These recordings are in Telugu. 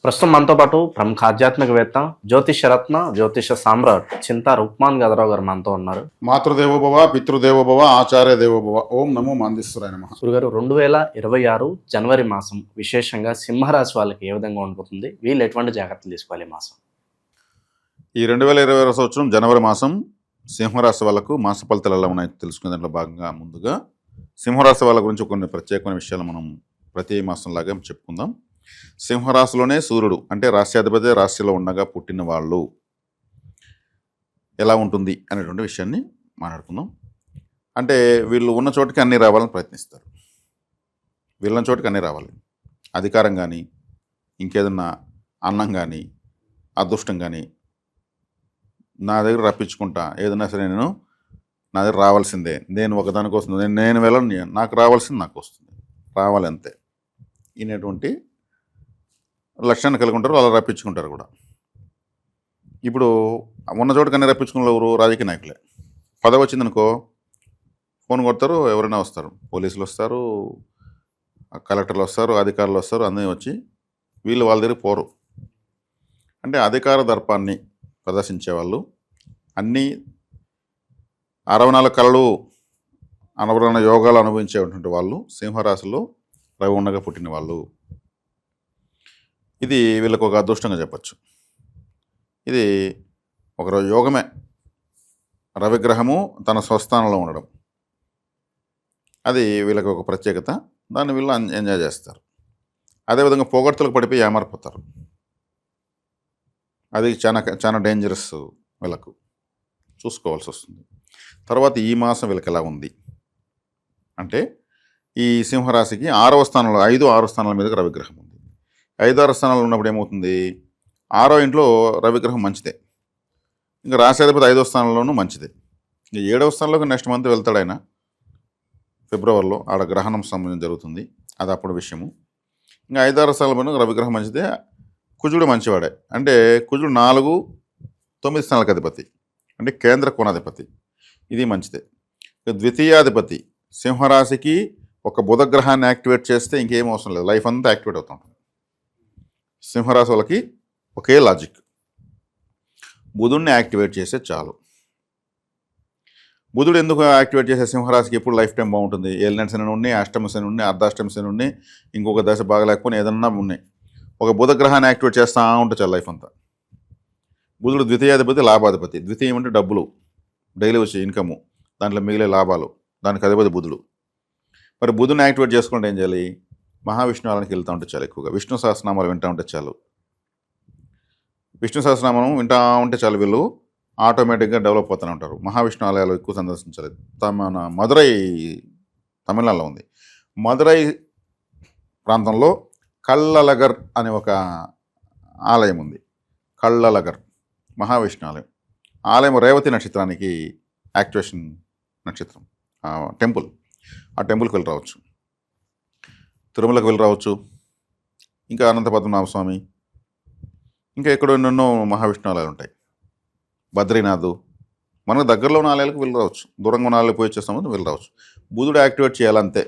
ప్రస్తుతం మనతో పాటు ప్రముఖ ఆధ్యాత్మికవేత్త, జ్యోతిషరత్న, జ్యోతిష సామ్రాట్ చింతా రుక్మాన్ గదరావు గారు మనతో ఉన్నారు. మాతృదేవోభవ, పితృదేవోభవ, ఆచార్య దేవోభవ. ఓం నమో మాందేశ్వరాయ నమః. గురుగారు 2026 జనవరి మాసం విశేషంగా సింహరాశి వాళ్ళకి ఏ విధంగా ఉండబోతుంది? వీళ్ళు ఎటువంటి జాగ్రత్తలు తీసుకోవాలి ఈ మాసం? ఈ 2026 సంవత్సరం జనవరి మాసం సింహరాశి వాళ్ళకు మాస ఫలితాలు ఎలా ఉన్నాయో తెలుసుకునే దాంట్లో భాగంగా ముందుగా సింహరాశి వాళ్ళ గురించి కొన్ని ప్రత్యేకమైన విషయాలు మనం ప్రతి మాసంలాగా చెప్పుకుందాం. సింహరాశిలోనే సూర్యుడు అంటే రాశ్యాధిపతి రాశిలో ఉండగా పుట్టిన వాళ్ళు ఎలా ఉంటుంది అనేటువంటి విషయాన్ని మాట్లాడుకుందాం. అంటే వీళ్ళు ఉన్న చోటికి అన్నీ రావాలని ప్రయత్నిస్తారు. వీళ్ళన్న చోటికి అన్నీ రావాలి. అధికారం కానీ, ఇంకేదన్నా అన్నం కానీ, అదృష్టం కానీ నా దగ్గర రప్పించుకుంటా. ఏదైనా సరే నా దగ్గర రావాల్సిందే. నేను ఒకదానికోసం నేను వెళ్ళను, నాకు రావాల్సింది నాకు వస్తుంది, రావాలి అంతే ఇనేటువంటి లక్ష్యాన్ని కలిగి ఉంటారు. అలా రప్పించుకుంటారు కూడా. ఇప్పుడు ఉన్న చోటుకన్నీ రప్పించుకున్న ఎవరు? రాజకీయ నాయకులే. పదవి వచ్చిందనుకో ఫోన్ కొడతారు, ఎవరైనా వస్తారు, పోలీసులు వస్తారు, కలెక్టర్లు వస్తారు, అధికారులు వస్తారు, అందరూ వచ్చి వీళ్ళు వాళ్ళ దగ్గర పోరు. అంటే అధికార దర్పాన్ని ప్రదర్శించే వాళ్ళు, అన్నీ 64 కళలు 64 యోగాలు అనుభవించేటువంటి వాళ్ళు సింహరాశిలో రవి ఉండగా పుట్టిన వాళ్ళు. ఇది వీళ్ళకు ఒక అదృష్టంగా చెప్పచ్చు. ఇది ఒక యోగమే. రవిగ్రహము తన స్వస్థానంలో ఉండడం అది వీళ్ళకి ఒక ప్రత్యేకత. దాన్ని వీళ్ళు ఎంజాయ్ చేస్తారు. అదేవిధంగా పొగడ్తలకు పడిపోయి ఏమారిపోతారు. అది చాలా చాలా డేంజరస్. వీళ్ళకు చూసుకోవాల్సి వస్తుంది. తర్వాత ఈ మాసం వీళ్ళకి ఎలా ఉంది అంటే, ఈ సింహరాశికి 6వ స్థానంలో 5, 6 స్థానాల మీదకి రవిగ్రహం ఉంది. 5, 6 స్థానాలు ఉన్నప్పుడు ఏమవుతుంది? 6వ ఇంట్లో రవిగ్రహం మంచిదే. ఇంకా రాశ్యాధిపతి 5వ స్థానంలోనూ మంచిదే. ఇంకా 7వ స్థానంలోకి నెక్స్ట్ మంత్ వెళ్తాడు ఆయన, ఫిబ్రవరిలో. ఆడ గ్రహణం సంబంధం జరుగుతుంది, అది అప్పుడు విషయము. ఇంకా 5, 6 స్థానంలో రవిగ్రహం మంచిదే. కుజుడు మంచివాడే. అంటే కుజుడు 4, 9 స్థానాలకు అధిపతి, అంటే కేంద్ర కోణాధిపతి. ఇది మంచిదే. ద్వితీయాధిపతి సింహరాశికి ఒక బుధగ్రహాన్ని యాక్టివేట్ చేస్తే ఇంకేం అవసరం లేదు, లైఫ్ అంతా యాక్టివేట్ అవుతూ ఉంటుంది. సింహరాశి వాళ్ళకి ఒకే లాజిక్, బుధుడిని యాక్టివేట్ చేస్తే చాలు. బుధుడు ఎందుకు యాక్టివేట్ చేసే సింహరాశికి ఎప్పుడు లైఫ్ టైం బాగుంటుంది? ఏలినాటి శని ఉన్నాయి, అష్టమ శని ఉన్నాయి, అర్ధాష్టమ శని ఉన్నాయి, ఇంకొక దశ బాగలేకపోయినా ఏదన్నా ఉన్నాయి. ఒక బుధగ్రహాన్ని యాక్టివేట్ చేస్తూ ఉంటే చాలు లైఫ్ అంతా. బుధుడు ద్వితీయాధిపతి, లాభాధిపతి. ద్వితీయం అంటే డబ్బులు, డైలీ వచ్చే ఇన్కము, దాంట్లో మిగిలే లాభాలు, దానికి అధిపతి బుధుడు. మరి బుధుని యాక్టివేట్ చేసుకుంటే ఏం చేయాలి? మహావిష్ణు ఆలయానికి వెళ్తూ ఉంటే చాలు. ఎక్కువగా విష్ణు సహస్రనామాలు వింటూ ఉంటే చాలు. విష్ణు సహస్రనామం వింటూ ఉంటే చాలు, వీళ్ళు ఆటోమేటిక్గా డెవలప్ అవుతూనే ఉంటారు. మహావిష్ణు ఆలయాలు ఎక్కువ సందర్శించాలి. మన మదురై తమిళనాడులో ఉంది. మదురై ప్రాంతంలో కళ్ళలగర్ అనే ఒక ఆలయం ఉంది. కళ్ళలగర్ మహావిష్ణు ఆలయం. ఆలయం రేవతి నక్షత్రానికి యాక్టివేషన్ నక్షత్రం టెంపుల్. ఆ టెంపుల్కి వెళ్ళి రావచ్చు. తిరుమలకు వెళ్ళి రావచ్చు. ఇంకా అనంత పద్మనాభ స్వామి, ఇంకా ఎక్కడో ఎన్నెన్నో మహావిష్ణు ఆలయాలు ఉంటాయి. బద్రీనాథ్, మనకు దగ్గరలో ఉన్న ఆలయాలకు వెళ్ళి రావచ్చు. దూరంగా ఉన్న ఆలయాలకు పోయి వచ్చేస్తామని వెళ్ళి రావచ్చు. బుధుడు యాక్టివేట్ చేయాలంతే.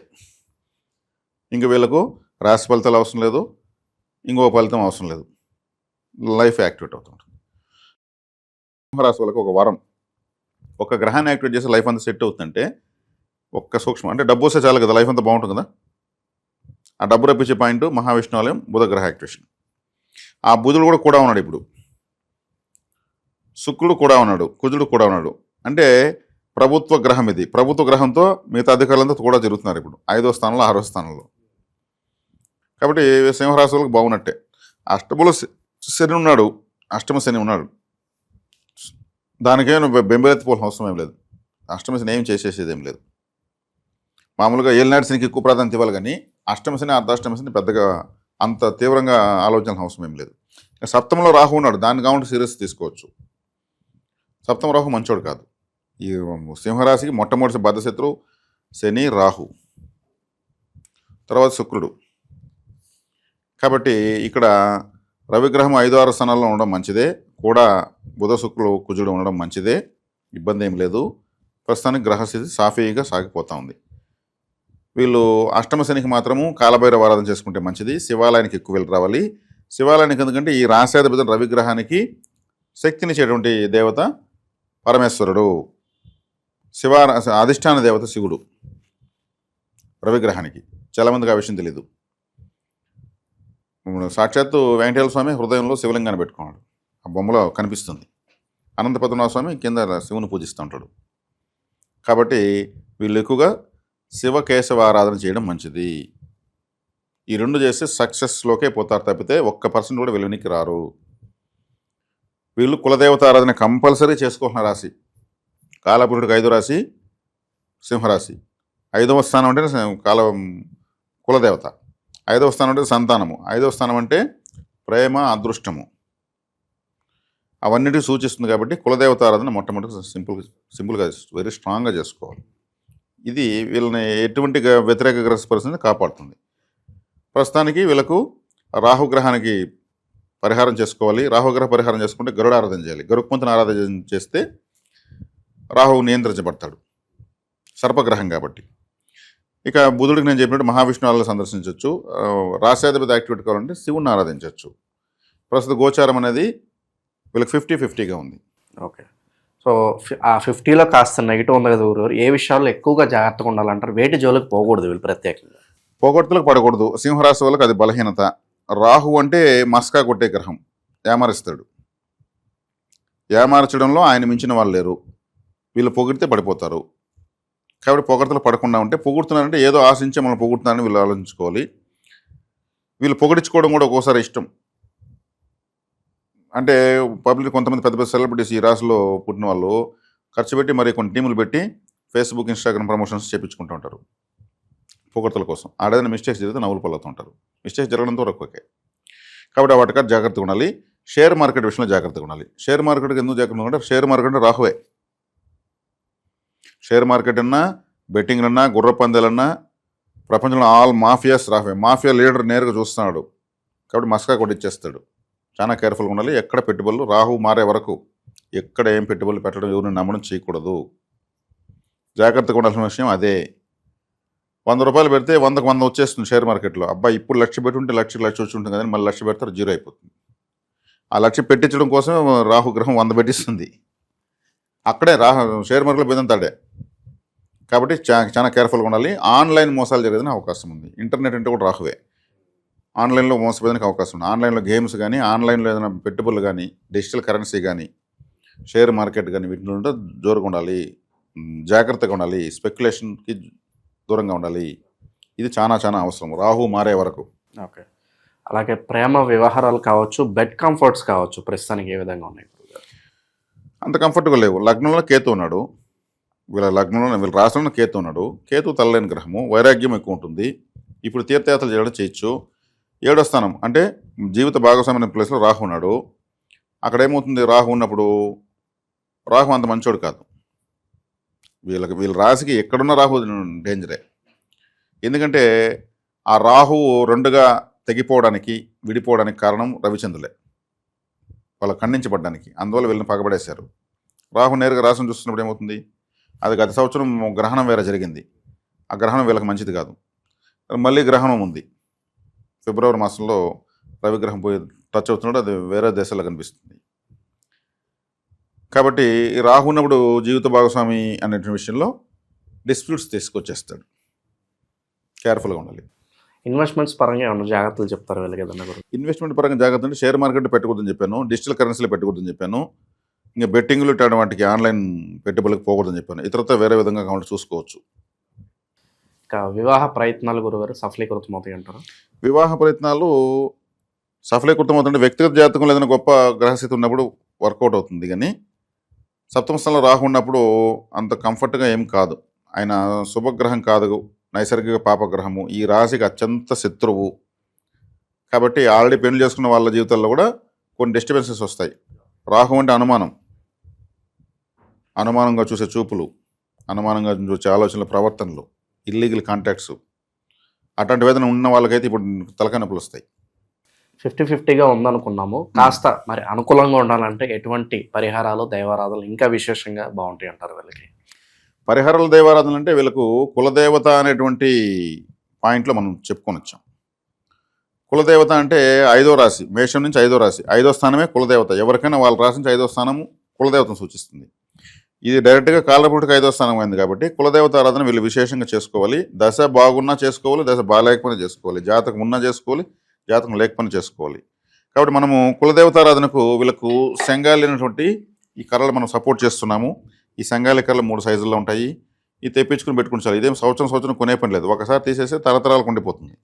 ఇంకా వీళ్ళకు రాశి ఫలితాలు అవసరం లేదు, ఇంకో ఫలితం అవసరం లేదు, లైఫ్ యాక్టివేట్ అవుతుంటుంది. సింహరాశి వాళ్ళకి ఒక వరం, ఒక గ్రహాన్ని యాక్టివేట్ చేసి లైఫ్ అంతా సెట్ అవుతుందంటే ఒక్క సూక్ష్మం. అంటే డబ్బు వస్తే చాలు కదా, లైఫ్ అంతా బాగుంటుంది కదా. ఆ డబ్బు రప్పించే పాయింట్ మహావిష్ణు ఆలయం, బుధగ్రహ యాక్టివేషన్. ఆ బుధుడు కూడా ఉన్నాడు ఇప్పుడు, శుక్రుడు కూడా ఉన్నాడు, కుజుడు కూడా ఉన్నాడు. అంటే ప్రభుత్వ గ్రహం ఇది. ప్రభుత్వ గ్రహంతో మిగతా అధికారులంతా కూడా జరుగుతున్నారు ఇప్పుడు 5వ స్థానంలో, 6వ స్థానంలో. కాబట్టి సింహరాశి వాళ్ళకి బాగున్నట్టే. అష్టములో శని ఉన్నాడు, అష్టమ శని ఉన్నాడు. దానికేం బెంబెలెత్తిపోవాల్సిన అవసరం ఏం లేదు. అష్టమ శని ఏం చేసేసేది ఏం లేదు. మామూలుగా ఏలినాటి శనికి ఎక్కువ ప్రాధాన్యత ఇవ్వాలి, కానీ అష్టమ శని, అర్ధాష్టమ శని పెద్దగా అంత తీవ్రంగా ఆలోచన అవసరం ఏం లేదు. సప్తమంలో రాహు ఉన్నాడు, దాన్ని కాకుండా సీరియస్ తీసుకోవచ్చు. సప్తమ రాహు మంచోడు కాదు. ఈ సింహరాశికి మొట్టమొదటి బద్ధశత్రువు శని, రాహు, తర్వాత శుక్రుడు. కాబట్టి ఇక్కడ రవిగ్రహం 5, 6 స్థానాల్లో ఉండడం మంచిదే. కూడా బుధ, శుక్రుడు, కుజుడు ఉండడం మంచిదే, ఇబ్బంది ఏం లేదు. ప్రస్తుతానికి గ్రహస్థితి సాఫీగా సాగిపోతూ ఉంది. వీళ్ళు అష్టమ శనికి మాత్రము కాలభైరవ ఆరాధన చేసుకుంటే మంచిది. శివాలయానికి ఎక్కువ వెళ్ళి రావాలి. శివాలయానికి ఎందుకంటే ఈ రాశాధిపతి రవిగ్రహానికి శక్తినిచ్చేటువంటి దేవత పరమేశ్వరుడు, శివ అధిష్టాన దేవత శివుడు రవిగ్రహానికి. చాలామందికి ఆ విషయం తెలీదు. సాక్షాత్తు వెంకటేశ్వర స్వామి హృదయంలో శివలింగాన్ని పెట్టుకున్నాడు, ఆ బొమ్మలో కనిపిస్తుంది. అనంత పద్మనాభ స్వామి కింద శివుని పూజిస్తూ ఉంటాడు. కాబట్టి వీళ్ళు ఎక్కువగా శివకేశవ ఆరాధన చేయడం మంచిది. ఈ రెండు చేస్తే సక్సెస్లోకే పోతారు తప్పితే 1% కూడా వెలువనికి రారు. వీళ్ళు కులదేవత ఆరాధన కంపల్సరీ చేసుకోవాల్సిన రాశి. కాలపురుడికి 5వ రాశి సింహరాశి. 5వ స్థానం అంటే కులదేవత, 5వ స్థానం అంటే సంతానము, 5వ స్థానం అంటే ప్రేమ, అదృష్టము, అవన్నిటికీ సూచిస్తుంది. కాబట్టి కులదేవత ఆరాధన మొట్టమొదటి సింపుల్గా వెరీ స్ట్రాంగ్గా చేసుకోవాలి. ఇది వీళ్ళని ఎటువంటి వ్యతిరేక గ్రహ పరిస్థితిని కాపాడుతుంది. ప్రస్తుతానికి వీళ్ళకు రాహుగ్రహానికి పరిహారం చేసుకోవాలి. రాహుగ్రహ పరిహారం చేసుకుంటే గరుడ ఆరాధన చేయాలి. గరుత్మంతుని ఆరాధన చేస్తే రాహువు నియంత్రించబడతాడు, సర్పగ్రహం కాబట్టి. ఇక బుధుడికి నేను చెప్పినట్టు మహావిష్ణు ఆలయాలు సందర్శించవచ్చు. రాశాధిపతి యాక్టివేట్ కావాలంటే శివుణ్ణి ఆరాధించవచ్చు. ప్రస్తుత గోచారం అనేది వీళ్ళకి 50-50గా ఉంది. ఓకే. సో ఆ 50లో కాస్త నెగిటివ్ ఉంది కదా గురుగారు, ఏ విషయాల్లో ఎక్కువగా జాగ్రత్తగా ఉండాలంటారు? వేటి జోలికి పోకూడదు వీళ్ళు ప్రత్యేకంగా? పోగొట్టులకు పడకూడదు. సింహరాశి వాళ్ళకి అది బలహీనత. రాహు అంటే మస్కా కొట్టే గ్రహం, ఏమారిస్తాడు. ఏమార్చడంలో ఆయన మించిన వాళ్ళు లేరు. వీళ్ళు పొగిడితే పడిపోతారు. కాబట్టి పొగడ్తలు పడకుండా ఉంటే, పొగుడుతున్నారంటే ఏదో ఆశించి మనం పొగుడుతున్నారని వీళ్ళు ఆలోచించుకోవాలి. వీళ్ళు పొగిడించుకోవడం కూడా ఒక్కోసారి ఇష్టం. అంటే పబ్లిక్ కొంతమంది పెద్ద పెద్ద సెలబ్రిటీస్ ఈ రాశిలో పుట్టిన వాళ్ళు ఖర్చు పెట్టి మరి కొన్ని టీములు పెట్టి ఫేస్బుక్, ఇన్స్టాగ్రామ్ ప్రమోషన్స్ చేయించుకుంటూ ఉంటారు పొగడ్తల కోసం. ఆడేదైనా మిస్టేక్స్ జరిగితే నవ్వులు పలుకుతూ ఉంటారు. మిస్టేక్స్ జరగడంతో ఓకే. కాబట్టి వాటికి జాగ్రత్తగా ఉండాలి. షేర్ మార్కెట్ విషయంలో జాగ్రత్తగా ఉండాలి. షేర్ మార్కెట్కి ఎందుకు జాగ్రత్తగా ఉండాలంటే షేర్ మార్కెట్ రాహువే. షేర్ మార్కెట్ అన్నా, బెట్టింగ్ అన్నా, గుర్ర పందాలన్నా ప్రపంచంలో ఆల్ మాఫియాస్ రాహువే. మాఫియా లీడర్ నేరుగా చూస్తున్నాడు కాబట్టి మస్కా కొట్టిచ్చేస్తాడు. చాలా కేర్ఫుల్గా ఉండాలి. ఎక్కడ పెట్టుబడులు రాహు మారే వరకు ఎక్కడ ఏం పెట్టుబడులు పెట్టడం, ఎవరిని నమ్మడం చేయకూడదు. జాగ్రత్తగా ఉండాల్సిన విషయం అదే. 100 రూపాయలు పెడితే 100కు 100 వచ్చేస్తుంది షేర్ మార్కెట్లో. అబ్బాయి ఇప్పుడు 1,00,000 పెట్టుంటే 1,00,000 వచ్చి ఉంటుంది కానీ మళ్ళీ 1,00,000 పెడతారు, జీరో అయిపోతుంది. ఆ 1,00,000 పెట్టించడం కోసం రాహుగ్రహం 100 పెట్టిస్తుంది. అక్కడే షేర్ మార్కెట్లో బెదంతాడే. కాబట్టి చాలా కేర్ఫుల్గా ఉండాలి. ఆన్లైన్ మోసాలు జరిగేదని అవకాశం ఉంది. ఇంటర్నెట్ అంటే కూడా రాహువే. ఆన్లైన్లో మోసపోయేదానికి అవకాశం ఉంది. ఆన్లైన్లో గేమ్స్ కానీ, ఆన్లైన్లో ఏదైనా పెట్టుబడులు కానీ, డిజిటల్ కరెన్సీ కానీ, షేర్ మార్కెట్ కానీ వీటిలో జోరుగా ఉండాలి. జాగ్రత్తగా ఉండాలి. స్పెక్యులేషన్కి దూరంగా ఉండాలి. ఇది చాలా అవసరం రాహు మారే వరకు. ఓకే. అలాగే ప్రేమ వ్యవహారాలు కావచ్చు, బెడ్ కంఫర్ట్స్ కావచ్చు, ప్రస్తుతానికి ఏ విధంగా ఉన్నాయి? అంత కంఫర్ట్గా లేవు. లగ్నంలో కేతు ఉన్నాడు. వీళ్ళ రాష్ట్రంలో కేతు ఉన్నాడు. కేతు తల్లలేని గ్రహము, వైరాగ్యం ఎక్కువ ఉంటుంది. ఇప్పుడు తీర్థయాత్రలు చేయడం చేయొచ్చు. 7వ స్థానం అంటే జీవిత భాగస్వామ్య ప్లేస్లో రాహు ఉన్నాడు. అక్కడ ఏమవుతుంది, రాహు ఉన్నప్పుడు రాహు అంత మంచోడు కాదు. వీళ్ళ రాశికి ఎక్కడున్న రాహు డేంజరే. ఎందుకంటే ఆ రాహు 2గా తెగిపోవడానికి, విడిపోవడానికి కారణం రవిచంద్రులే, వాళ్ళ ఖండించబడ్డానికి. అందువల్ల వీళ్ళని పగబడేశారు. రాహు నేరుగా రాశిని చూస్తున్నప్పుడు ఏమవుతుంది, అది గత సంవత్సరం గ్రహణం వేరే జరిగింది. ఆ గ్రహణం వీళ్ళకి మంచిది కాదు. మళ్ళీ గ్రహణం ఉంది. ఫిబ్రవరి మాసంలో రవిగ్రహం పోయి టచ్ అవుతున్నాడు. అది వేరే దేశాల్లో కనిపిస్తుంది. కాబట్టి రాహు ఉన్నప్పుడు జీవిత భాగస్వామి అనే విషయంలో డిస్ప్యూట్స్ తీసుకొచ్చేస్తాడు. కేర్ఫుల్గా ఉండాలి. ఇన్వెస్ట్మెంట్స్ పరంగా ఏమన్నా జాగ్రత్తలు చెప్తారు వీళ్ళకి ఏదన్నా? ఇన్వెస్ట్మెంట్ పరంగా జాగ్రత్త అంటే షేర్ మార్కెట్ పెట్టకూడదని చెప్పాను, డిజిటల్ కరెన్సీలో పెట్టకూడదని చెప్పాను, ఇంకా బెట్టింగ్లు వాటికి ఆన్లైన్ పెట్టుబడులకు పోకూడదని చెప్పాను. ఇతరతో వేరే విధంగా కావాలి చూసుకోవచ్చు. ఇంకా వివాహ ప్రయత్నాలు గురుగారు సఫలీకృతం అవుతాయి అంటారు? వివాహ ప్రయత్నాలు సఫలీకృతం అవుతుంటే వ్యక్తిగత జాతకంలో ఏదైనా గొప్ప గ్రహస్థితి ఉన్నప్పుడు వర్కౌట్ అవుతుంది. కానీ 7వ స్థానంలో రాహు ఉన్నప్పుడు అంత కంఫర్ట్గా ఏం కాదు. ఆయన శుభగ్రహం కాదు, నైసర్గిక పాపగ్రహము. ఈ రాశికి అత్యంత శత్రువు. కాబట్టి ఆల్రెడీ పెళ్లి చేసుకున్న వాళ్ళ జీవితాల్లో కూడా కొన్ని డిస్టర్బెన్సెస్ వస్తాయి. రాహు అంటే అనుమానంగా చూసే చూపులు, అనుమానంగా చూసే ఆలోచనలు, ప్రవర్తనలు, ఇల్లీగల్ కాంటాక్ట్స్, అట్లాంటి వేదన ఉన్న వాళ్ళకైతే ఇప్పుడు తలకాయ నొప్పులు వస్తాయి. 50-50గా ఉందనుకున్నాము. కాస్త మరి అనుకూలంగా ఉండాలంటే ఎటువంటి పరిహారాలు, దైవారాధనలు ఇంకా విశేషంగా బాగుంటాయి అంటారు వీళ్ళకి? పరిహారాలు, దైవారాధనలు అంటే వీళ్ళకు కులదేవత అనేటువంటి పాయింట్లో మనం చెప్పుకొని వచ్చాం. కులదేవత అంటే 5వ రాశి, మేషం నుంచి 5వ రాశి, 5వ స్థానమే కులదేవత. ఎవరికైనా వాళ్ళ రాశి నుంచి 5వ స్థానము కులదేవతను సూచిస్తుంది. ఇది డైరెక్ట్గా కాలపుటికి 5వ స్థానం అయింది కాబట్టి కులదేవత ఆరాధన వీళ్ళు విశేషంగా చేసుకోవాలి. దశ బాగున్నా చేసుకోవాలి, దశ బాగాలేకపోయినా చేసుకోవాలి, జాతకం ఉన్నా చేసుకోవాలి, జాతకం లేకపోయినా చేసుకోవాలి. కాబట్టి మనము కులదేవతారాధనకు వీళ్ళకు సంఘాలైనటువంటి ఈ కర్రలు మనం సపోర్ట్ చేస్తున్నాము. ఈ సంఘాల కర్రలు 3 సైజుల్లో ఉంటాయి. ఇది తెప్పించుకుని పెట్టుకుని చాలు. ఇదేం సంవత్సరం కొనే పని లేదు. ఒకసారి తీసేస్తే తరతరాలకు ఉండిపోతుంది.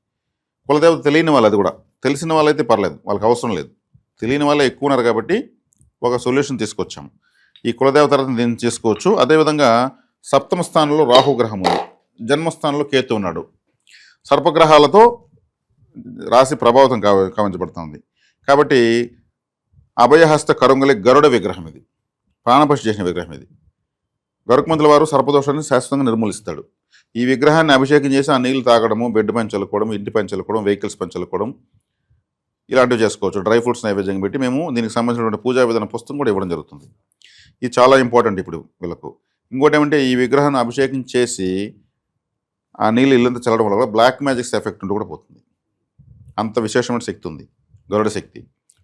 కులదేవత తెలియని వాళ్ళు, అది కూడా తెలిసిన వాళ్ళైతే పర్లేదు, వాళ్ళకి అవసరం లేదు. తెలియని వాళ్ళే ఎక్కువ ఉన్నారు కాబట్టి ఒక సొల్యూషన్ తీసుకొచ్చాము. ఈ కులదేవతారాధన దీన్ని చేసుకోవచ్చు. అదేవిధంగా సప్తమ స్థానంలో రాహుగ్రహం ఉంది, జన్మస్థానంలో కేతు ఉన్నాడు. సర్పగ్రహాలతో రాశి ప్రభావితం కావించబడుతుంది. కాబట్టి అభయహస్త కరుంగలి గరుడ విగ్రహం, ఇది ప్రాణపశి చేసిన విగ్రహం. ఇది గరుక్మంతుల వారు సర్పదోషాన్ని శాశ్వతంగా నిర్మూలిస్తాడు. ఈ విగ్రహాన్ని అభిషేకం చేసి ఆ నీళ్లు తాగడము, బెడ్ పైన చల్లుకోవడం, ఇంటి పైన చల్లుకోవడం, వెహికల్స్ పైన చల్లుకోవడం ఇలాంటివి చేసుకోవచ్చు. డ్రై ఫ్రూట్స్ నైవేద్యంగా పెట్టి మేము దీనికి సంబంధించినటువంటి పూజా విధాన పుస్తకం కూడా ఇవ్వడం జరుగుతుంది. ఇది చాలా ఇంపార్టెంట్ ఇప్పుడు వీళ్ళకు. ఇంకోటి ఏమంటే ఈ విగ్రహాన్ని అభిషేకం చేసి ఆ నీళ్ళు ఇల్లంతా చల్లడం వల్ల బ్లాక్ మ్యాజిక్స్ ఎఫెక్ట్ ఉంటూ కూడా పోతుంది. అంత విశేషమైన శక్తి ఉంది గరుడ శక్తి.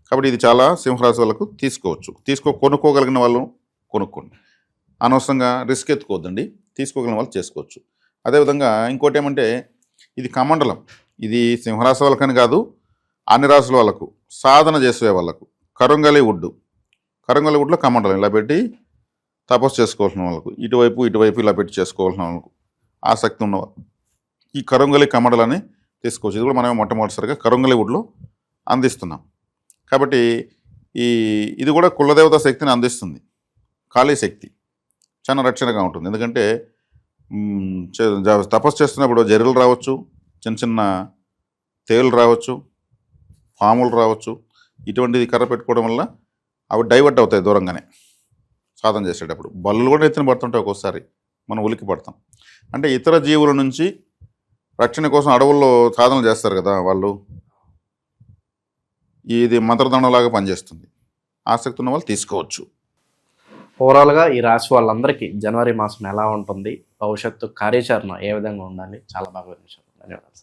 కాబట్టి ఇది చాలా సింహరాశి వాళ్ళకు తీసుకోవచ్చు. కొనుక్కోగలిగిన వాళ్ళు కొనుక్కోండి, అనవసరంగా రిస్క్ ఎత్తుకోవద్దండి. తీసుకోగలిగిన వాళ్ళు చేసుకోవచ్చు. అదేవిధంగా ఇంకోటి ఏమంటే ఇది కమండలం. ఇది సింహరాశి వాళ్ళకని కాదు, అన్ని రాశుల వాళ్ళకు, సాధన చేసే వాళ్ళకు కరుంగలి వుడ్లో కమండలం ఇలా పెట్టి తపస్సు చేసుకోవాల్సిన వాళ్ళకు, ఇటువైపు ఇలా పెట్టి చేసుకోవాల్సిన వాళ్ళకు ఆసక్తి ఉన్నవాళ్ళు ఈ కరుంగలి కమండలాన్ని తీసుకోవచ్చు. ఇది కూడా మనమే మొట్టమొదటిసారిగా కరుంగలి వుడ్లో అందిస్తున్నాం. కాబట్టి ఇది కూడా కులదేవత శక్తిని అందిస్తుంది. కాళీ శక్తి చాలా రక్షణగా ఉంటుంది. ఎందుకంటే తపస్సు చేస్తున్నప్పుడు జర్రులు రావచ్చు, చిన్న తేలు రావచ్చు, పాములు రావచ్చు. ఇటువంటిది కర్ర పెట్టుకోవడం వల్ల అవి డైవర్ట్ అవుతాయి దూరంగానే. సాధన చేసేటప్పుడు బల్లులు కూడా ఎత్తున పడుతుంటాయి. ఒక్కోసారి మనం ఉలికి పడతాం. అంటే ఇతర జీవుల నుంచి రక్షణ కోసం అడవుల్లో సాధనలు చేస్తారు కదా వాళ్ళు, ఇది మంత్రదండంలాగా పనిచేస్తుంది. ఆసక్తి ఉన్న వాళ్ళు తీసుకోవచ్చు. ఓవరాల్గా ఈ రాశి వాళ్ళందరికీ జనవరి మాసం ఎలా ఉంటుంది, భవిష్యత్తు కార్యాచరణ ఏ విధంగా ఉండాలి, చాలా బాగా వివరించారు. ధన్యవాదాలు.